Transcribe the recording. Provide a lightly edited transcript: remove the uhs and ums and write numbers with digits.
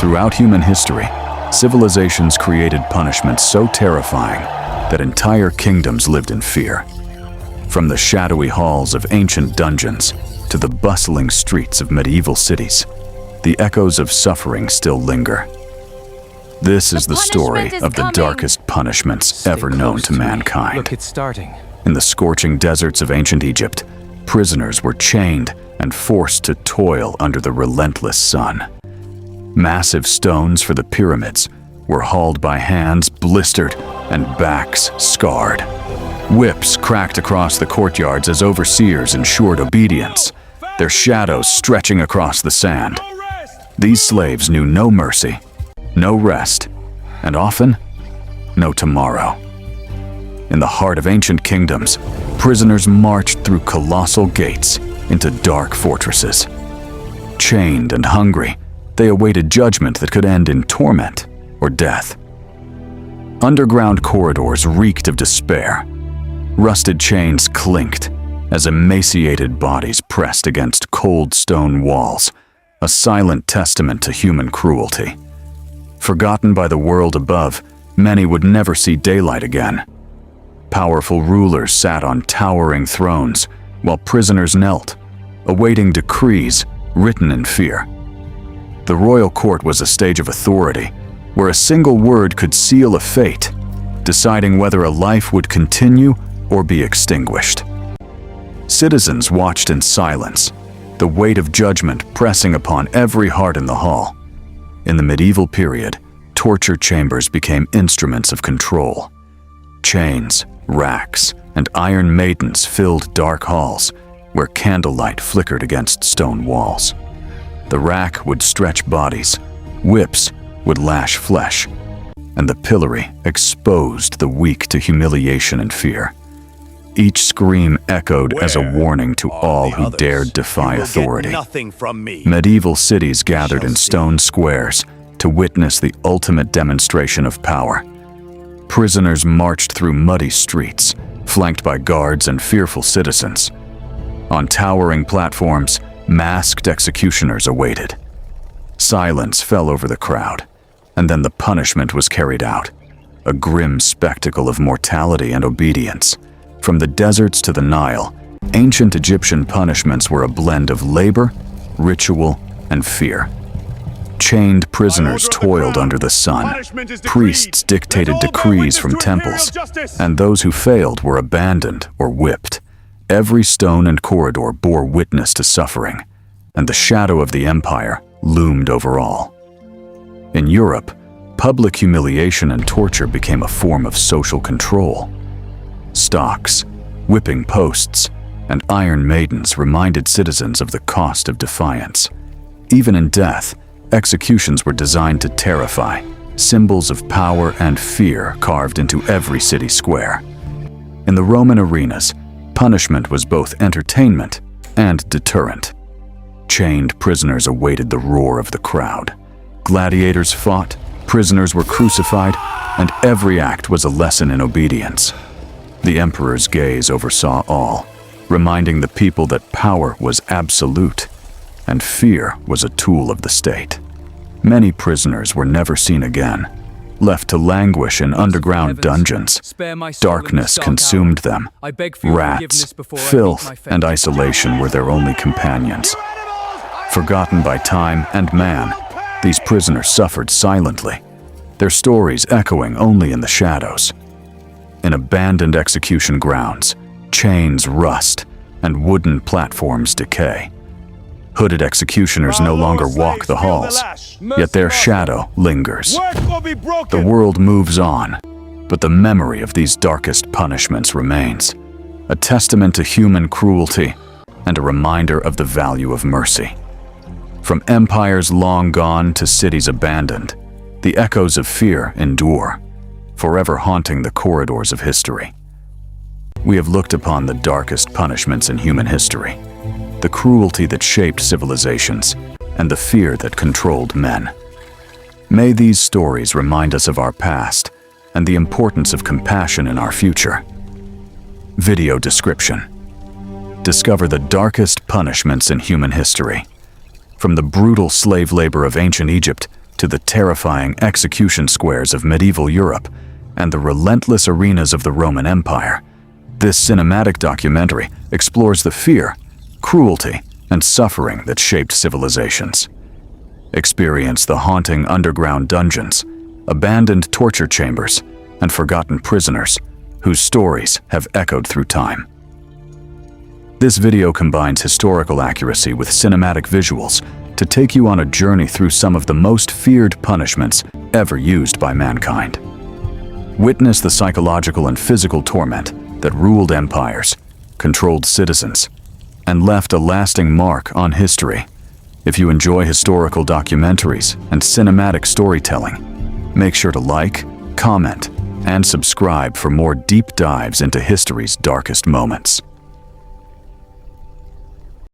Throughout human history, civilizations created punishments so terrifying that entire kingdoms lived in fear. From the shadowy halls of ancient dungeons to the bustling streets of medieval cities, the echoes of suffering still linger. This is the story of the darkest punishments ever known to mankind. Look, it's starting. In the scorching deserts of ancient Egypt, prisoners were chained and forced to toil under the relentless sun. Massive stones for the pyramids were hauled by hands blistered and backs scarred. Whips cracked across the courtyards as overseers ensured obedience, their shadows stretching across the sand. These slaves knew no mercy, no rest, and often, no tomorrow. In the heart of ancient kingdoms, prisoners marched through colossal gates into dark fortresses. Chained and hungry, they awaited judgment that could end in torment or death. Underground corridors reeked of despair. Rusted chains clinked as emaciated bodies pressed against cold stone walls, a silent testament to human cruelty. Forgotten by the world above, many would never see daylight again. Powerful rulers sat on towering thrones, while prisoners knelt, awaiting decrees written in fear. The royal court was a stage of authority, where a single word could seal a fate, deciding whether a life would continue or be extinguished. Citizens watched in silence, the weight of judgment pressing upon every heart in the hall. In the medieval period, torture chambers became instruments of control. Chains, racks, and iron maidens filled dark halls, where candlelight flickered against stone walls. The rack would stretch bodies, whips would lash flesh, and the pillory exposed the weak to humiliation and fear. Each scream echoed as a warning to all who dared defy authority. Medieval cities gathered in stone squares to witness the ultimate demonstration of power. Prisoners marched through muddy streets, flanked by guards and fearful citizens. On towering platforms, masked executioners awaited. Silence fell over the crowd, and then the punishment was carried out, a grim spectacle of mortality and obedience. From the deserts to the Nile, ancient Egyptian punishments were a blend of labor, ritual, and fear. Chained prisoners toiled under the sun, priests dictated decrees from temples, and those who failed were abandoned or whipped. Every stone and corridor bore witness to suffering, and the shadow of the empire loomed over all. In Europe, public humiliation and torture became a form of social control. Stocks, whipping posts, and iron maidens reminded citizens of the cost of defiance. Even in death, executions were designed to terrify, symbols of power and fear carved into every city square. In the Roman arenas, punishment was both entertainment and deterrent. Chained prisoners awaited the roar of the crowd. Gladiators fought, prisoners were crucified, and every act was a lesson in obedience. The emperor's gaze oversaw all, reminding the people that power was absolute, and fear was a tool of the state. Many prisoners were never seen again, left to languish in underground dungeons. Darkness consumed them. Rats, filth, and isolation were their only companions. Forgotten by time and man, these prisoners suffered silently, their stories echoing only in the shadows. In abandoned execution grounds, chains rust and wooden platforms decay. Hooded executioners no longer walk the halls, yet their shadow lingers. The world moves on, but the memory of these darkest punishments remains, a testament to human cruelty and a reminder of the value of mercy. From empires long gone to cities abandoned, the echoes of fear endure, forever haunting the corridors of history. We have looked upon the darkest punishments in human history, the cruelty that shaped civilizations, and the fear that controlled men. May these stories remind us of our past and the importance of compassion in our future. Video description. Discover the darkest punishments in human history. From the brutal slave labor of ancient Egypt to the terrifying execution squares of medieval Europe and the relentless arenas of the Roman Empire. This cinematic documentary explores the fear, cruelty, and suffering that shaped civilizations. Experience the haunting underground dungeons, abandoned torture chambers, and forgotten prisoners whose stories have echoed through time. This video combines historical accuracy with cinematic visuals to take you on a journey through some of the most feared punishments ever used by mankind. Witness the psychological and physical torment that ruled empires, controlled citizens, and left a lasting mark on history. If you enjoy historical documentaries and cinematic storytelling, make sure to like, comment, and subscribe for more deep dives into history's darkest moments.